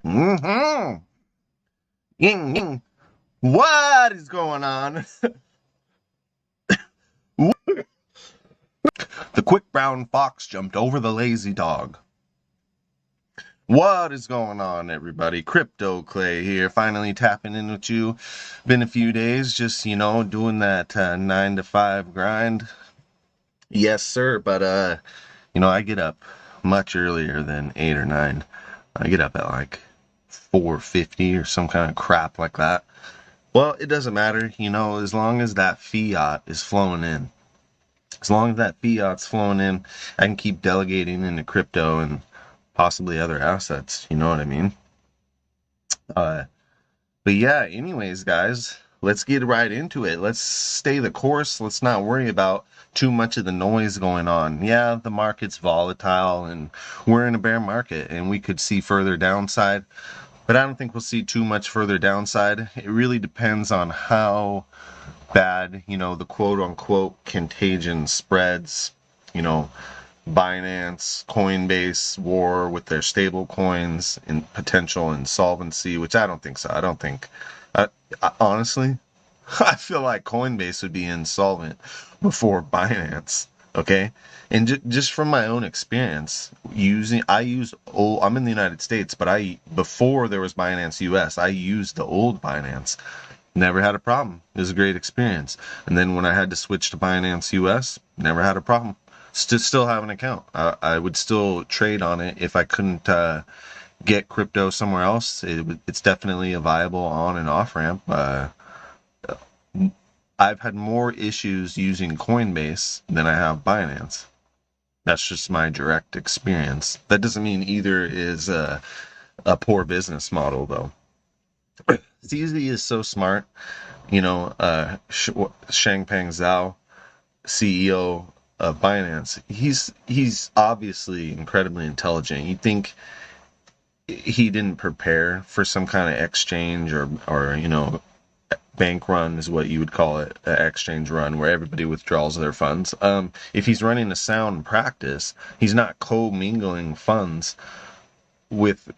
Mm-hmm. Ying, ying. What is going on? The quick brown fox jumped over the lazy dog. What is going on, everybody? Crypto Clay here, finally tapping in with you. Been a few days, just, doing that 9 to 5 grind. Yes, sir, but, I get up much earlier than 8 or 9. I get up at like 4:50 or some kind of crap like that. Well, it doesn't matter, as long as that fiat is flowing in. As long as that fiat's flowing in, I can keep delegating into crypto and possibly other assets. You know what I mean? Uh, but yeah, anyways, guys, let's get right into it. Let's stay the course. Let's not worry about too much of the noise going on. Yeah, the market's volatile and we're in a bear market and we could see further downside, but I don't think we'll see too much further downside. It really depends on how bad, the quote unquote contagion spreads, Binance, Coinbase war with their stable coins and potential insolvency, which I don't think so. I don't think, honestly, I feel like Coinbase would be insolvent before Binance. Okay. And just from my own experience, I'm in the United States, but before there was Binance US, I used the old Binance. Never had a problem. It was a great experience. And then when I had to switch to Binance US, never had a problem. Still have an account. I would still trade on it if I couldn't get crypto somewhere else. It's definitely a viable on and off ramp. I've had more issues using Coinbase than I have Binance. That's just my direct experience. That doesn't mean either is a poor business model, though. CZ is so smart. Shangpeng Zhao, CEO of Binance, he's obviously incredibly intelligent. You'd think he didn't prepare for some kind of exchange or bank run is what you would call it, an exchange run where everybody withdraws their funds. If he's running a sound practice, he's not co-mingling funds with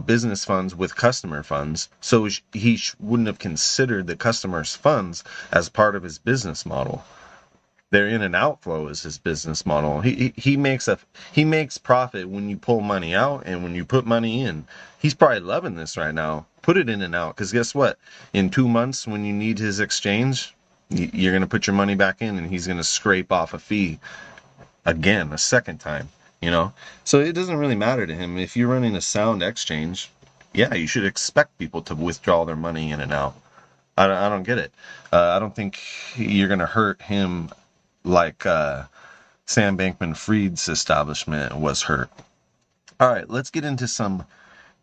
business funds with customer funds. So he wouldn't have considered the customer's funds as part of his business model. Their in and outflow is his business model. He makes profit when you pull money out and when you put money in. He's probably loving this right now. Put it in and out, because guess what? In 2 months, when you need his exchange, you're going to put your money back in, and he's going to scrape off a fee again, a second time. So it doesn't really matter to him. If you're running a sound exchange, yeah, you should expect people to withdraw their money in and out. I don't get it. I don't think you're going to hurt him like Sam Bankman-Fried's establishment was hurt. All right, let's get into some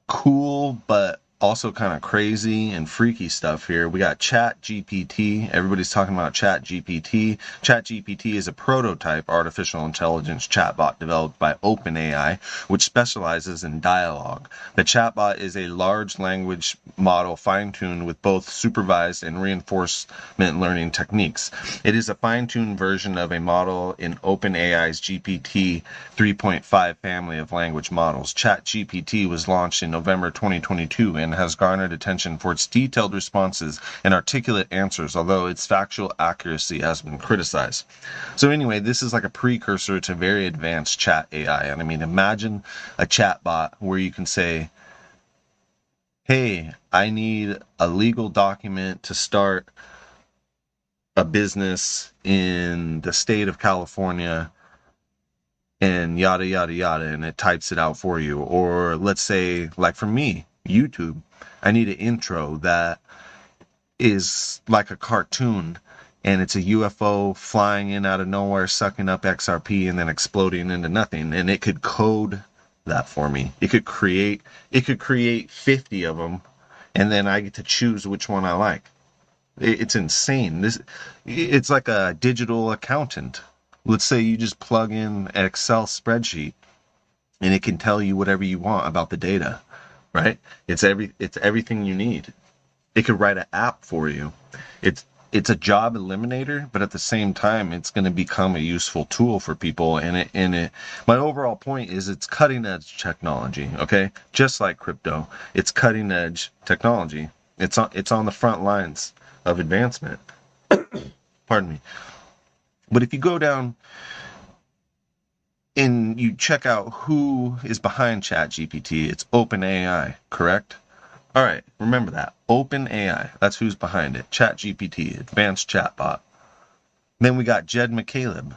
cool but also kind of crazy and freaky stuff here. We got ChatGPT. Everybody's talking about ChatGPT. ChatGPT is a prototype artificial intelligence chatbot developed by OpenAI, which specializes in dialogue. The chatbot is a large language model fine-tuned with both supervised and reinforcement learning techniques. It is a fine-tuned version of a model in OpenAI's GPT 3.5 family of language models. ChatGPT was launched in November 2022 and has garnered attention for its detailed responses and articulate answers, although its factual accuracy has been criticized. So anyway, this is like a precursor to very advanced chat AI. And I mean, imagine a chat bot where you can say, hey, I need a legal document to start a business in the state of California, and yada, yada, yada, and it types it out for you. Or let's say, like for me, YouTube, I need an intro that is like a cartoon, and it's a UFO flying in out of nowhere, sucking up XRP and then exploding into nothing. And it could code that for me. It could create 50 of them, and then I get to choose which one I like. It's insane. It's like a digital accountant. Let's say you just plug in an Excel spreadsheet and it can tell you whatever you want about the data, right? It's everything you need. It could write an app for you. It's a job eliminator, but at the same time, it's going to become a useful tool for people. And my overall point is it's cutting edge technology. Okay, just like crypto, it's cutting edge technology. It's on the front lines of advancement. Pardon me. But if you go down and you check out who is behind ChatGPT, it's OpenAI, correct? All right, remember that. OpenAI, that's who's behind it. ChatGPT, advanced chatbot. Then we got Jed McCaleb.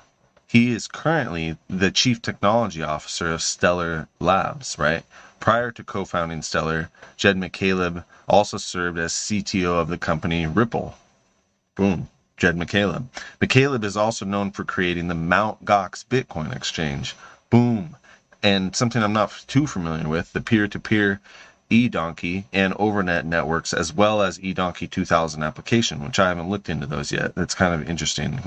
He is currently the chief technology officer of Stellar Labs, right? Prior to co-founding Stellar, Jed McCaleb also served as CTO of the company Ripple. Boom. Jed McCaleb. McCaleb is also known for creating the Mt. Gox Bitcoin exchange. Boom. And something I'm not too familiar with, the peer-to-peer eDonkey and Overnet networks, as well as eDonkey 2000 application, which I haven't looked into those yet. That's kind of interesting.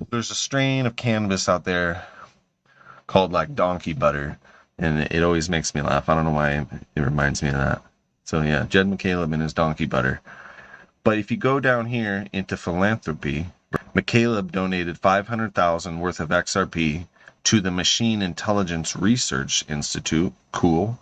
There's a strain of cannabis out there called like donkey butter, and it always makes me laugh. I don't know why it reminds me of that. So yeah, Jed McCaleb and his donkey butter. But if you go down here into philanthropy, McCaleb donated $500,000 worth of XRP to the Machine Intelligence Research Institute, cool,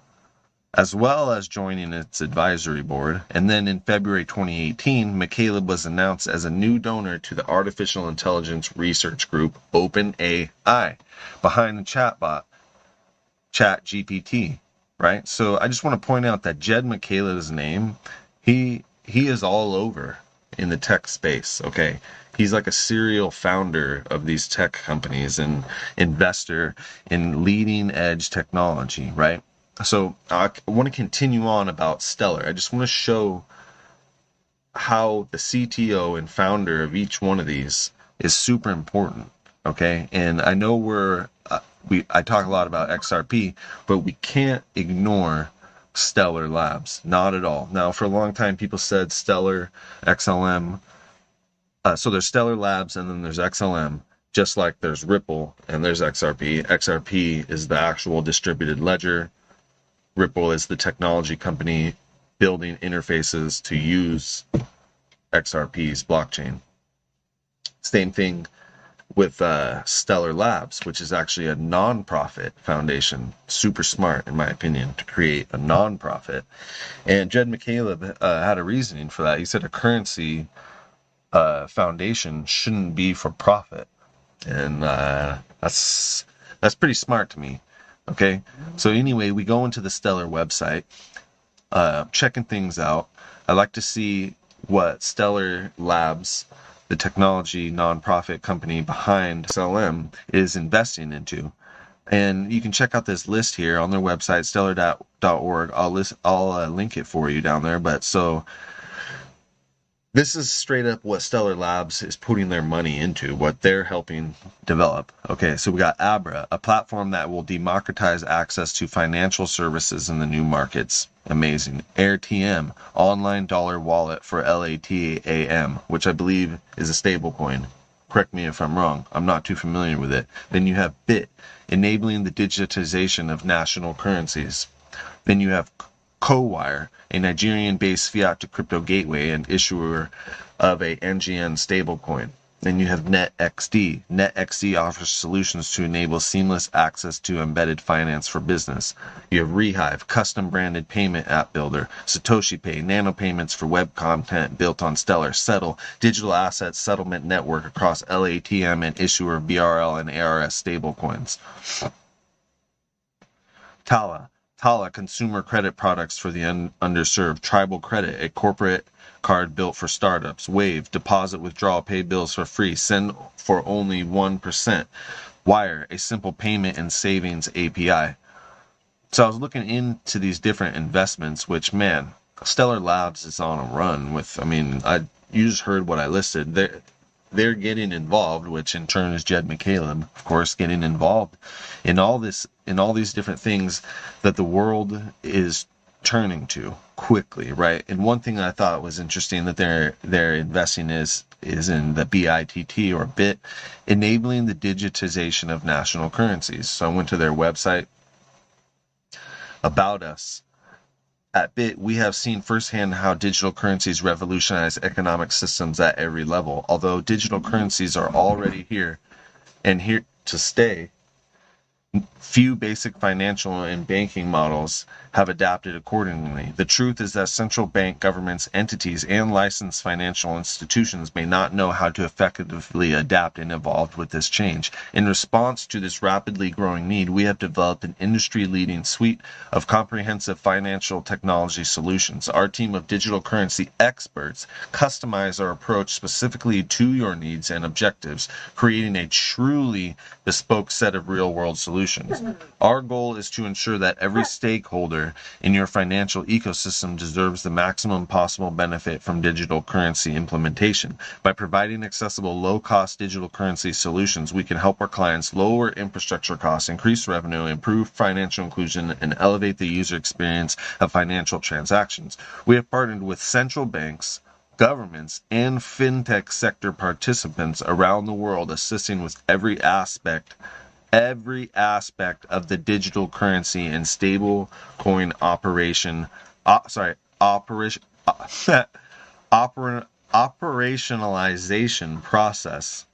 as well as joining its advisory board. And then in February 2018, McCaleb was announced as a new donor to the artificial intelligence research group OpenAI, behind the chatbot ChatGPT, right? So I just want to point out that Jed McCaleb's name, he is all over in the tech space, okay? He's like a serial founder of these tech companies and investor in leading edge technology, right? So I want to continue on about Stellar. I just want to show how the CTO and founder of each one of these is super important, okay? And I know I talk a lot about XRP, but we can't ignore Stellar Labs, not at all. Now, for a long time, people said Stellar, XLM. So there's Stellar Labs and then there's XLM, just like there's Ripple and there's XRP. XRP is the actual distributed ledger. Ripple is the technology company building interfaces to use XRP's blockchain. Same thing with Stellar Labs, which is actually a non-profit foundation. Super smart, in my opinion, to create a non-profit. And Jed McCaleb had a reasoning for that. He said a currency foundation shouldn't be for profit, and that's pretty smart to me. Okay, so anyway, we go into the Stellar website, checking things out. I like to see what Stellar Labs, the technology nonprofit company behind XLM, is investing into. And you can check out this list here on their website, stellar.org. I'll link it for you down there. But so this is straight up what Stellar Labs is putting their money into, what they're helping develop. Okay, so we got Abra, a platform that will democratize access to financial services in the new markets. Amazing. AirTM, online dollar wallet for LATAM, which I believe is a stable coin. Correct me if I'm wrong. I'm not too familiar with it. Then you have BIT, enabling the digitization of national currencies. Then you have CoWire, a Nigerian-based fiat-to-crypto gateway and issuer of a NGN stablecoin. Then you have NetXD. NetXD offers solutions to enable seamless access to embedded finance for business. You have Rehive, custom-branded payment app builder. Satoshi Pay, nano payments for web content built on Stellar. Settle, digital asset settlement network across LATM and issuer BRL and ARS stablecoins. Tala, consumer credit products for the underserved. Tribal Credit, a corporate card built for startups. Wave, deposit, withdrawal, pay bills for free. Send for only 1%. Wire, a simple payment and savings API. So I was looking into these different investments, which, man, Stellar Labs is on a run with, you just heard what I listed. They're getting involved, which in turn is Jed McCaleb, of course, getting involved in all these different things that the world is turning to quickly, right? And one thing I thought was interesting that they're investing is in the BITT or BIT, enabling the digitization of national currencies. So I went to their website, About Us. At BIT, we have seen firsthand how digital currencies revolutionize economic systems at every level. Although digital currencies are already here and here to stay, few basic financial and banking models have adapted accordingly. The truth is that central bank governments, entities, and licensed financial institutions may not know how to effectively adapt and evolve with this change. In response to this rapidly growing need, we have developed an industry-leading suite of comprehensive financial technology solutions. Our team of digital currency experts customize our approach specifically to your needs and objectives, creating a truly bespoke set of real-world solutions. Our goal is to ensure that every stakeholder in your financial ecosystem deserves the maximum possible benefit from digital currency implementation. By providing accessible, low-cost digital currency solutions, we can help our clients lower infrastructure costs, increase revenue, improve financial inclusion, and elevate the user experience of financial transactions. We have partnered with central banks, governments, and fintech sector participants around the world, assisting with every aspect of the digital currency and stable coin operationalization process.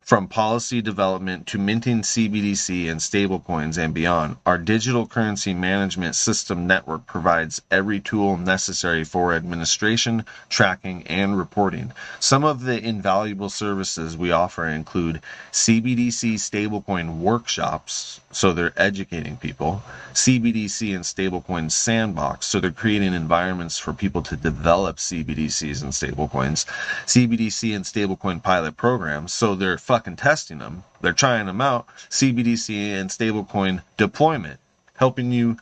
From policy development to minting CBDC and stablecoins and beyond, our digital currency management system network provides every tool necessary for administration, tracking, and reporting. Some of the invaluable services we offer include CBDC stablecoin workshops, so they're educating people, CBDC and stablecoin sandbox, so they're creating environments for people to develop CBDCs and stablecoins, CBDC and stablecoin pilot programs, so they're fucking testing them, they're trying them out, CBDC and stablecoin deployment, helping you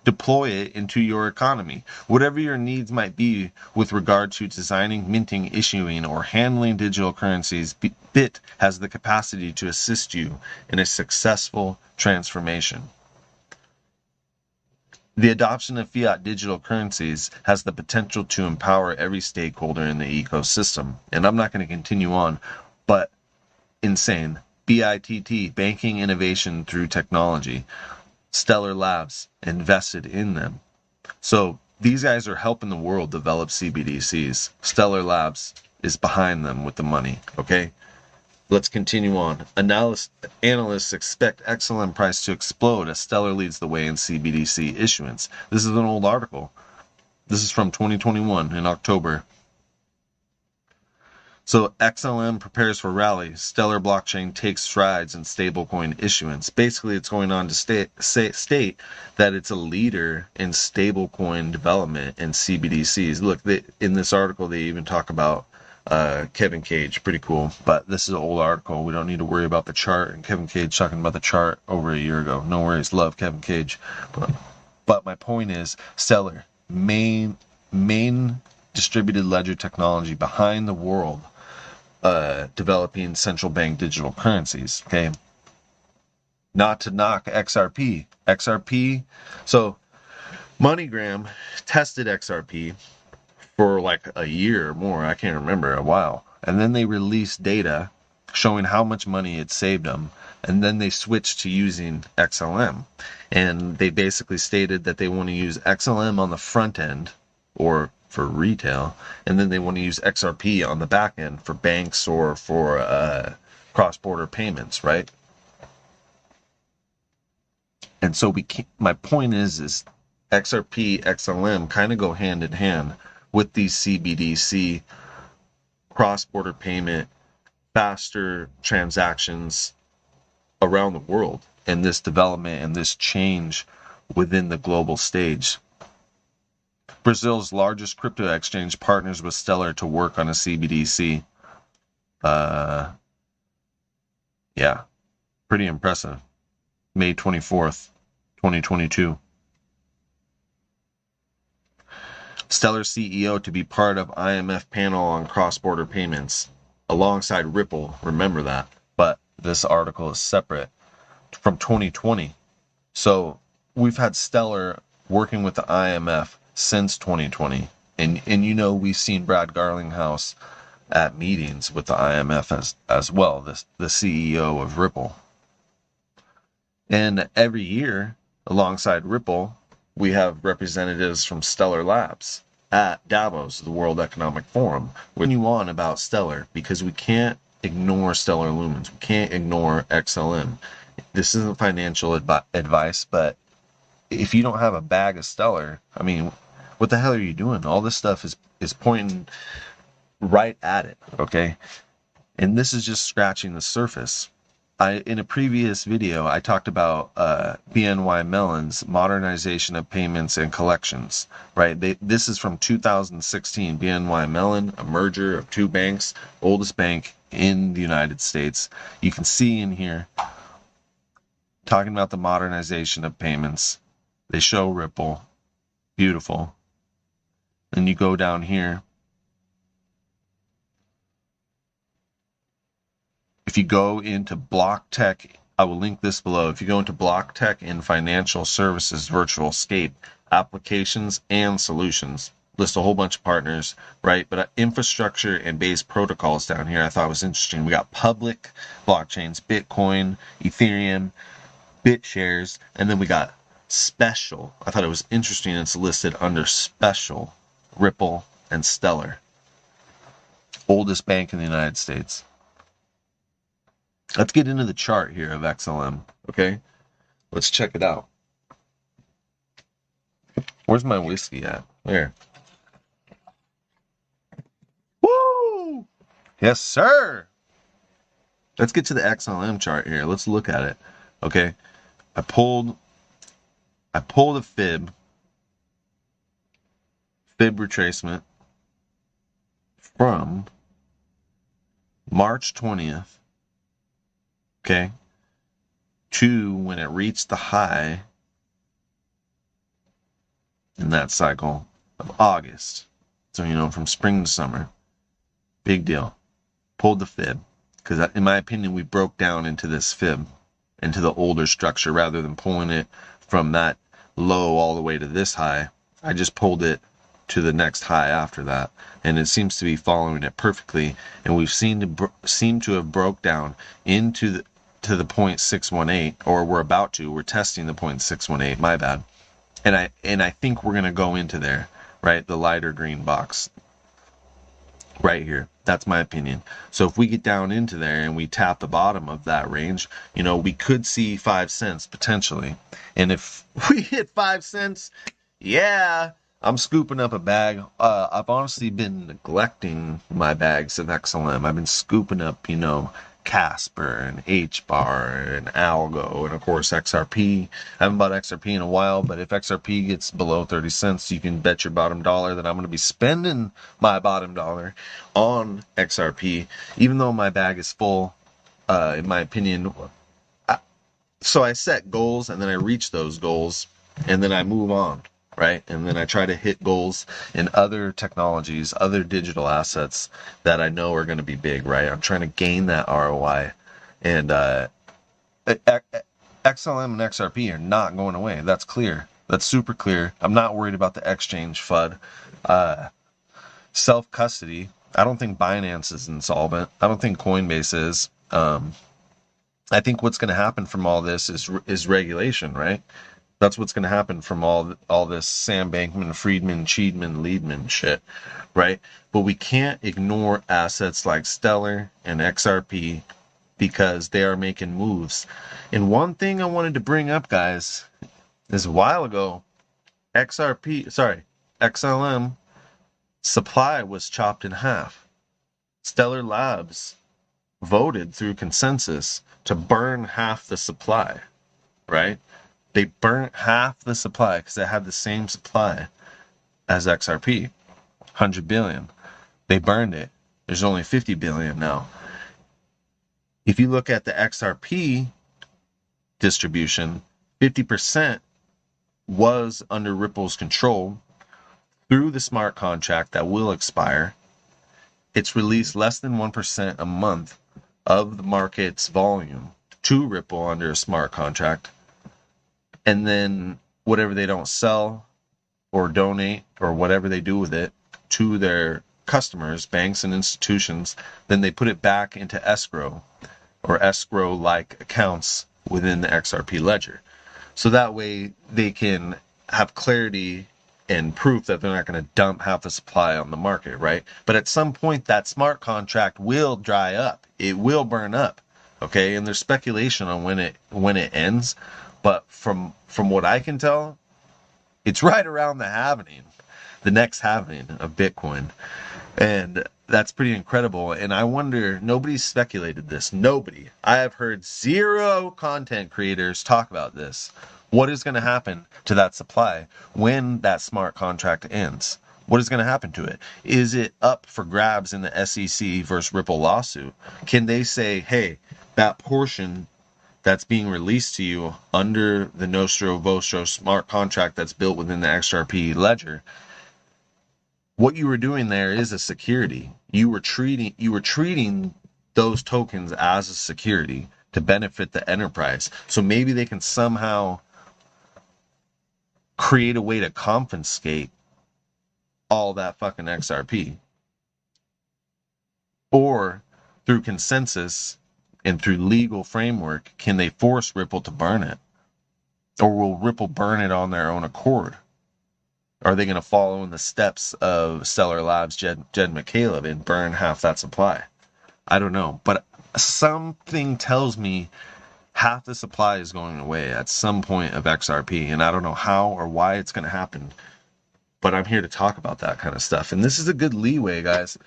deploy it into your economy. Whatever your needs might be with regard to designing, minting, issuing, or handling digital currencies, BIT has the capacity to assist you in a successful transformation. The adoption of fiat digital currencies has the potential to empower every stakeholder in the ecosystem. And I'm not going to continue on, but insane. BITT, Banking Innovation Through Technology. Stellar Labs invested in them. So these guys are helping the world develop CBDCs. Stellar Labs is behind them with the money, okay? Let's continue on. Analysts expect XLM price to explode as Stellar leads the way in CBDC issuance. This is an old article. This is from 2021 in October. So XLM prepares for rally. Stellar blockchain takes strides in stablecoin issuance. Basically, it's going on to state that it's a leader in stablecoin development and CBDCs. Look, in this article, they even talk about Kevin Cage. Pretty cool. But this is an old article. We don't need to worry about the chart. And Kevin Cage talking about the chart over a year ago. No worries. Love Kevin Cage. But my point is, Stellar, main distributed ledger technology behind the world, developing central bank digital currencies. Okay, not to knock XRP. So MoneyGram tested XRP for like a year or more. I can't remember, a while, and then they released data showing how much money it saved them. And then they switched to using XLM, and they basically stated that they want to use XLM on the front end, or for retail, and then they want to use XRP on the back end for banks or for cross-border payments, right? And so my point is XRP, XLM kind of go hand in hand with these CBDC cross-border payment, faster transactions around the world, and this development and this change within the global stage. Brazil's largest crypto exchange partners with Stellar to work on a CBDC. Yeah, pretty impressive. May 24th, 2022. Stellar CEO to be part of IMF panel on cross-border payments alongside Ripple. Remember that. But this article is separate from 2020. So we've had Stellar working with the IMF since 2020. And you know, we've seen Brad Garlinghouse at meetings with the IMF as well, the CEO of Ripple. And every year, alongside Ripple, we have representatives from Stellar Labs at Davos, the World Economic Forum. We're you on about Stellar because we can't ignore Stellar Lumens. We can't ignore XLM. This isn't financial advice, but if you don't have a bag of Stellar, I mean, what the hell are you doing? All this stuff is pointing right at it, okay? And this is just scratching the surface. In a previous video, I talked about BNY Mellon's modernization of payments and collections, right? This is from 2016. BNY Mellon, a merger of two banks, oldest bank in the United States. You can see in here, talking about the modernization of payments. They show Ripple. Beautiful. Then you go down here. If you go into Block Tech, I will link this below. If you go into Block Tech and Financial Services Virtual Scape, applications and solutions, list a whole bunch of partners, right? But infrastructure and base protocols down here I thought was interesting. We got public blockchains, Bitcoin, Ethereum, BitShares, and then we got special. I thought it was interesting it's listed under special, Ripple and Stellar. Oldest bank in the United States. Let's get into the chart here of XLM, okay? Let's check it out. Where's my whiskey at? There. Woo! Yes, sir! Let's get to the XLM chart here. Let's look at it, okay? I pulled a fib retracement from March 20th, okay, to when it reached the high in that cycle of August. So, you know, from spring to summer. Big deal. Pulled the fib. Because in my opinion, we broke down into this fib, into the older structure, rather than pulling it from that low all the way to this high. I just pulled it to the next high after that, and it seems to be following it perfectly. And we've seem to have broke down into the 0.618, or we're about to. We're testing the 0.618. My bad. And I think we're gonna go into there, right? The lighter green box, right here. That's my opinion. So if we get down into there and we tap the bottom of that range, you know, we could see 5 cents potentially. And if we hit 5 cents, yeah, I'm scooping up a bag. I've honestly been neglecting my bags of XLM. I've been scooping up, you know, Casper and H-Bar and Algo and of course XRP. I haven't bought XRP in a while, but if XRP gets below 30 cents, you can bet your bottom dollar that I'm going to be spending my bottom dollar on XRP, even though my bag is full, in my opinion. So I set goals and then I reach those goals and then I move on. Right? And then I try to hit goals in other technologies, other digital assets that I know are going to be big, right? I'm trying to gain that ROI. And XLM and XRP are not going away. That's clear. That's super clear. I'm not worried about the exchange FUD. Self-custody. I don't think Binance is insolvent. I don't think Coinbase is. I think what's going to happen from all this is regulation, right? That's what's going to happen from all this Sam Bankman, Friedman, Cheedman, Liedman shit, right? But we can't ignore assets like Stellar and XRP because they are making moves. And one thing I wanted to bring up, guys, is a while ago, XLM supply was chopped in half. Stellar Labs voted through consensus to burn half the supply, right? They burnt half the supply because they had the same supply as XRP, 100 billion. They burned it. There's only 50 billion now. If you look at the XRP distribution, 50% was under Ripple's control through the smart contract that will expire. It's released less than 1% a month of the market's volume to Ripple under a smart contract. And then whatever they don't sell or donate or whatever they do with it to their customers, banks and institutions, then they put it back into escrow or escrow-like accounts within the XRP ledger. So that way they can have clarity and proof that they're not going to dump half the supply on the market, right? But at some point, that smart contract will dry up. It will burn up, okay? And there's speculation on when it ends, but from what I can tell, it's right around the next halving of Bitcoin. And that's pretty incredible. And I wonder, nobody's speculated this. Nobody. I have heard zero content creators talk about this. What is going to happen to that supply when that smart contract ends? What is going to happen to it? Is it up for grabs in the SEC versus Ripple lawsuit? Can they say, hey, that portion that's being released to you under the Nostro Vostro smart contract that's built within the XRP ledger, what you were doing there is a security. You were treating those tokens as a security to benefit the enterprise. So maybe they can somehow create a way to confiscate all that fucking XRP. Or through consensus and through legal framework, can they force Ripple to burn it? Or will Ripple burn it on their own accord? Are they going to follow in the steps of Stellar Labs, Jed McCaleb, and burn half that supply? I don't know. But something tells me half the supply is going away at some point of XRP. And I don't know how or why it's going to happen. But I'm here to talk about that kind of stuff. And this is a good leeway, guys.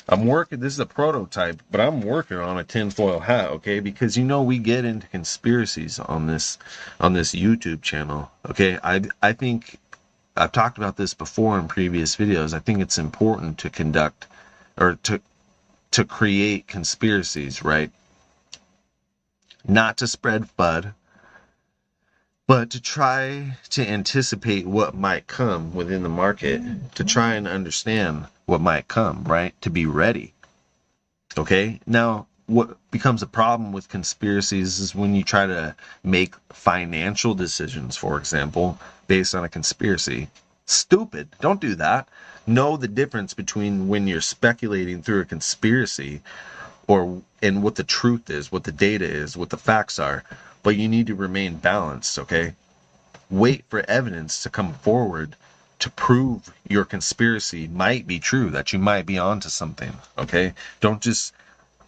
This is a prototype, but I'm working on a tinfoil hat, okay? Because we get into conspiracies on this YouTube channel, okay? I think I've talked about this before in previous videos. I think it's important to conduct or to create conspiracies, right? Not to spread FUD, but to try to anticipate what might come within the market, to try and understand what might come, right? To be ready. Okay? Now, what becomes a problem with conspiracies is when you try to make financial decisions, for example, based on a conspiracy. Stupid. Don't do that. Know the difference between when you're speculating through a conspiracy and what the truth is, what the data is, what the facts are. But you need to remain balanced, okay? Wait for evidence to come forward to prove your conspiracy might be true, that you might be onto something, okay? Don't just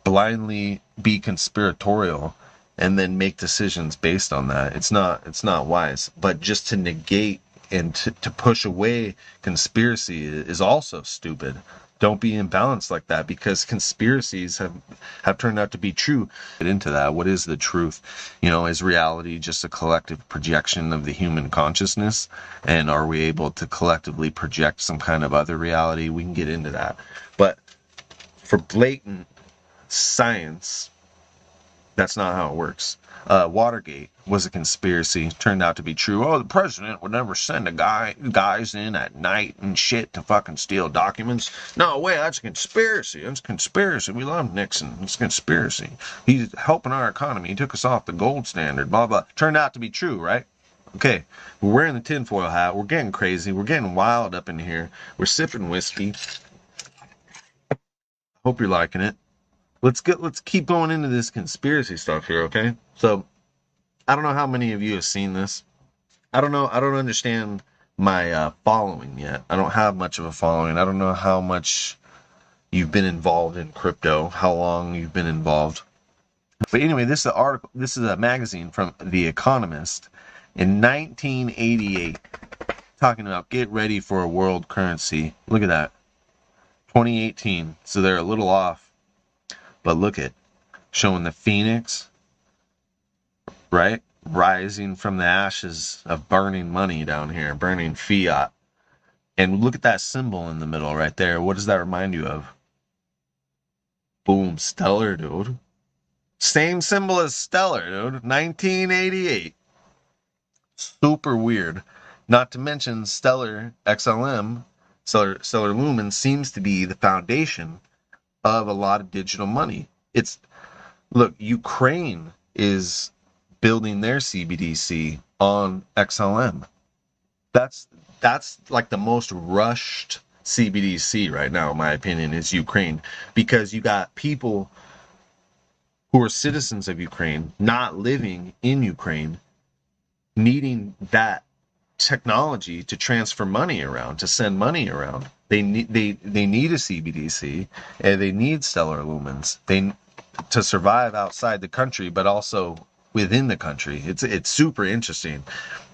blindly be conspiratorial and then make decisions based on that. It's not wise. But just to negate and to push away conspiracy is also stupid. Don't be imbalanced like that, because conspiracies have turned out to be true. Get into that. What is the truth? Is reality just a collective projection of the human consciousness? And are we able to collectively project some kind of other reality? We can get into that. But for blatant science, that's not how it works. Watergate was a conspiracy, turned out to be true. Oh, the president would never send guys in at night and shit to fucking steal documents. No way, that's a conspiracy. That's a conspiracy. We love Nixon. It's a conspiracy. He's helping our economy. He took us off the gold standard, blah, blah. Turned out to be true, right? Okay, we're wearing the tinfoil hat. We're getting crazy. We're getting wild up in here. We're sipping whiskey. Hope you're liking it. Let's keep going into this conspiracy stuff here, okay? So, I don't know how many of you have seen this. I don't understand my following yet. I don't have much of a following. I don't know how much you've been involved in crypto, how long you've been involved. But anyway, this is an article. This is a magazine from The Economist in 1988, talking about get ready for a world currency. Look at that, 2018. So they're a little off. But look at, showing the phoenix, right? Rising from the ashes of burning money down here, burning fiat. And look at that symbol in the middle right there. What does that remind you of? Boom, Stellar, dude. Same symbol as Stellar, dude. 1988. Super weird. Not to mention Stellar XLM, Stellar Lumen, seems to be the foundation of a lot of digital money. Look, Ukraine is building their CBDC on XLM. That's like the most rushed CBDC right now, in my opinion, is Ukraine, because you got people who are citizens of Ukraine not living in Ukraine needing that technology to transfer money around, to send money around. They need a CBDC, and they need stellar lumens. They to survive outside the country, but also within the country. It's super interesting.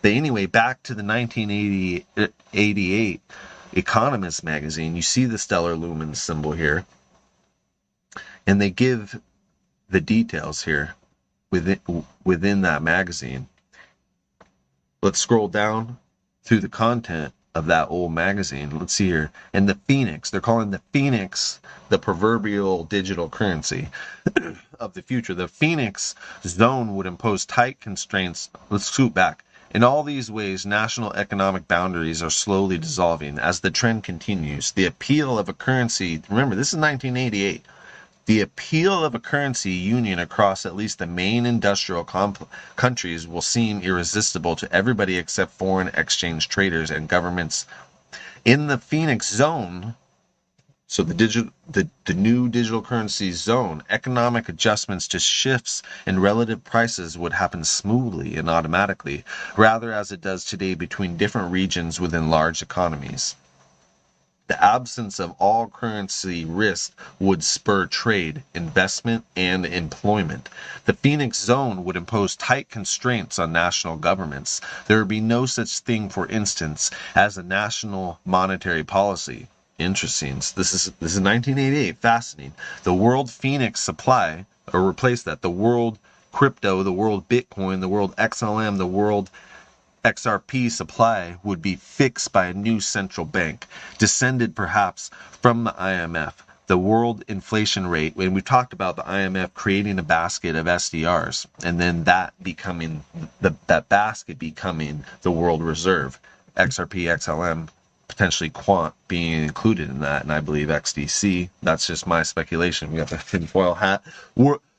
But anyway, back to the 1988 Economist magazine. You see the stellar lumens symbol here, and they give the details here within that magazine. Let's scroll down through the content of that old magazine. Let's see here. And the Phoenix, they're calling the Phoenix the proverbial digital currency of the future. The Phoenix zone would impose tight constraints. Let's scoot back. In all these ways, national economic boundaries are slowly dissolving as the trend continues. The appeal of a currency, remember, this is 1988. The appeal of a currency union across at least the main industrial countries will seem irresistible to everybody except foreign exchange traders and governments. In the Phoenix zone, so the new digital currency zone, economic adjustments to shifts in relative prices would happen smoothly and automatically, rather as it does today between different regions within large economies. The absence of all currency risk would spur trade, investment, and employment. The Phoenix zone would impose tight constraints on national governments. There would be no such thing, for instance, as a national monetary policy. Interesting. This is 1988. Fascinating. The world Phoenix supply, or replace that, the world crypto, the world Bitcoin, the world XLM, the world XRP supply would be fixed by a new central bank, descended perhaps from the IMF. The world inflation rate, when we talked about the IMF creating a basket of SDRs, and then that becoming that basket becoming the world reserve, XRP, XLM, potentially quant being included in that, and I believe XDC. That's just my speculation. We got the tinfoil hat.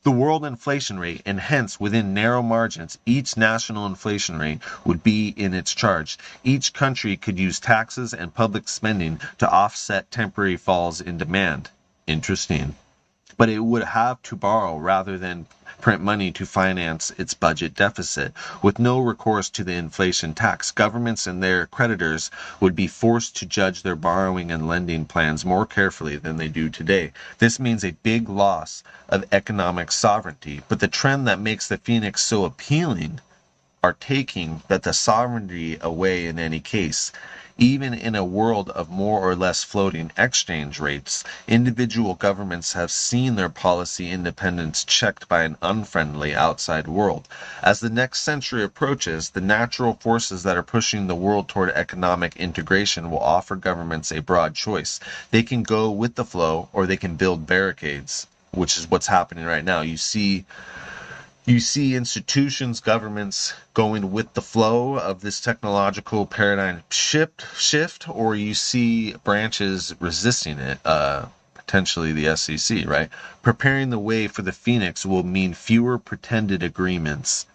The world inflation rate, and hence within narrow margins, each national inflation rate would be in its charge. Each country could use taxes and public spending to offset temporary falls in demand. Interesting. But it would have to borrow rather than print money to finance its budget deficit. With no recourse to the inflation tax, governments and their creditors would be forced to judge their borrowing and lending plans more carefully than they do today. This means a big loss of economic sovereignty. But the trend that makes the Phoenix so appealing are taking the sovereignty away in any case. Even in a world of more or less floating exchange rates, individual governments have seen their policy independence checked by an unfriendly outside world. As the next century approaches, the natural forces that are pushing the world toward economic integration will offer governments a broad choice. They can go with the flow, or they can build barricades, which is what's happening right now. You see institutions, governments going with the flow of this technological paradigm shift, or you see branches resisting it, potentially the SEC, right? Preparing the way for the Phoenix will mean fewer pretended agreements.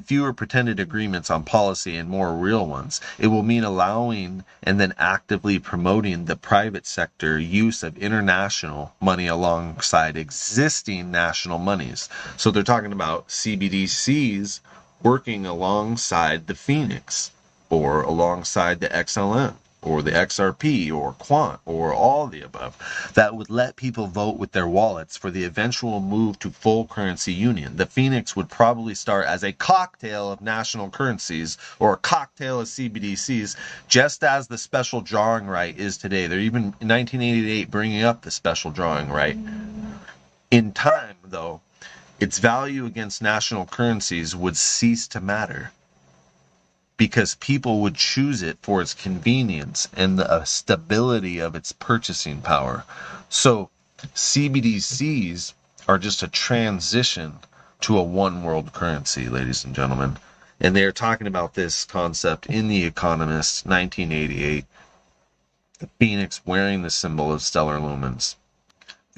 Fewer pretended agreements on policy and more real ones. It will mean allowing and then actively promoting the private sector use of international money alongside existing national monies. So they're talking about CBDCs working alongside the Phoenix, or alongside the XLM, or the XRP, or quant, or all the above, that would let people vote with their wallets for the eventual move to full currency union. The Phoenix would probably start as a cocktail of national currencies, or a cocktail of CBDCs, just as the special drawing right is today. They're even in 1988 bringing up the special drawing right. In time, though, its value against national currencies would cease to matter, because people would choose it for its convenience and the stability of its purchasing power. So CBDCs are just a transition to a one world currency, ladies and gentlemen. And they're talking about this concept in The Economist, 1988. The Phoenix wearing the symbol of stellar lumens.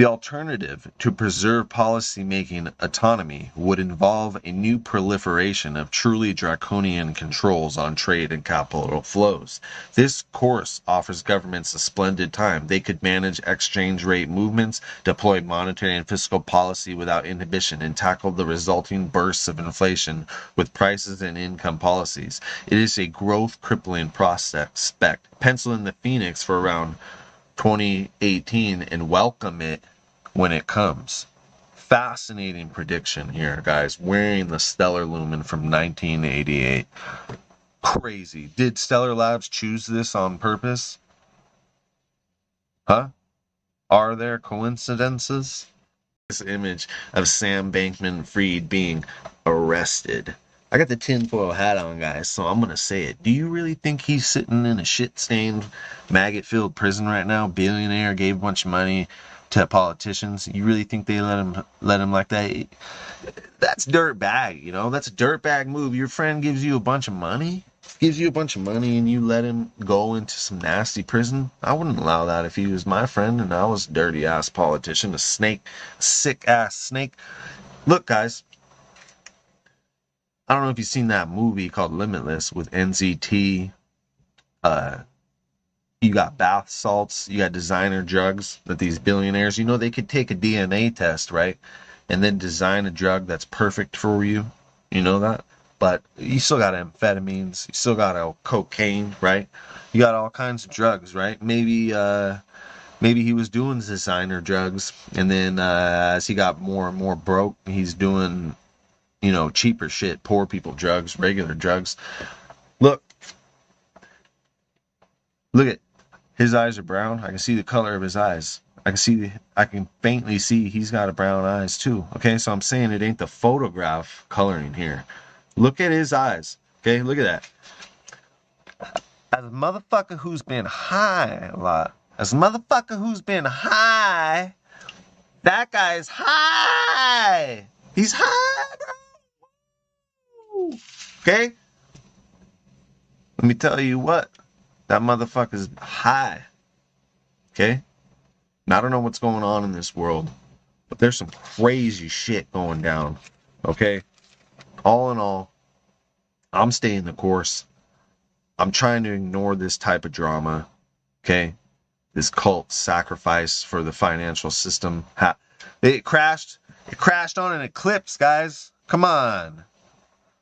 The alternative to preserve policymaking autonomy would involve a new proliferation of truly draconian controls on trade and capital flows. This course offers governments a splendid time. They could manage exchange rate movements, deploy monetary and fiscal policy without inhibition, and tackle the resulting bursts of inflation with prices and income policies. It is a growth crippling prospect. Pencil in the Phoenix for around 2018 and welcome it when it comes. Fascinating prediction here, guys. Wearing the Stellar Lumen from 1988. Crazy. Did Stellar Labs choose this on purpose? Huh? Are there coincidences? This image of Sam Bankman-Fried being arrested. I got the tinfoil hat on, guys, so I'm going to say it. Do you really think he's sitting in a shit-stained, maggot-filled prison right now? Billionaire, gave a bunch of money to politicians. You really think they let him like that? That's dirtbag, you know? That's a dirtbag move. Your friend gives you a bunch of money, and you let him go into some nasty prison. I wouldn't allow that if he was my friend and I was a dirty-ass politician, a snake, a sick-ass snake. Look, guys, I don't know if you've seen that movie called Limitless with NZT. You got bath salts, you got designer drugs that these billionaires, you know, they could take a DNA test, right? And then design a drug that's perfect for you. You know that? But you still got amphetamines, you still got cocaine, right? You got all kinds of drugs, right? Maybe he was doing designer drugs, and then as he got more and more broke, he's doing, you know, cheaper shit, poor people drugs, regular drugs. Look at his eyes are brown. I can see the color of his eyes. I can faintly see he's got a brown eyes too. Okay, so I'm saying it ain't the photograph coloring here. Look at his eyes. Okay, look at that. As a motherfucker who's been high a lot, that guy's high. He's high, bro. Okay? Let me tell you what. That motherfucker's high. Okay? Now, I don't know what's going on in this world, but there's some crazy shit going down. Okay? All in all, I'm staying the course. I'm trying to ignore this type of drama. Okay? This cult sacrifice for the financial system. It crashed. It crashed on an eclipse, guys. Come on.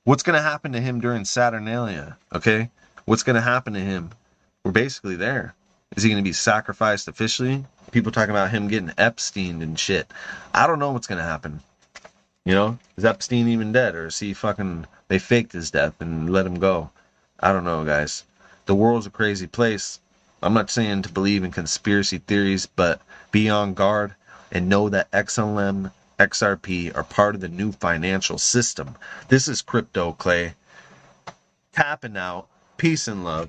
What's going to happen to him during Saturnalia? Okay? What's going to happen to him? We're basically there. Is he going to be sacrificed officially? People talking about him getting Epstein and shit. I don't know what's going to happen. You know? Is Epstein even dead? Or is he fucking... They faked his death and let him go? I don't know, guys. The world's a crazy place. I'm not saying to believe in conspiracy theories, but be on guard and know that XLM, XRP are part of the new financial system. This is Crypto Clay. Tapping out. Peace and love.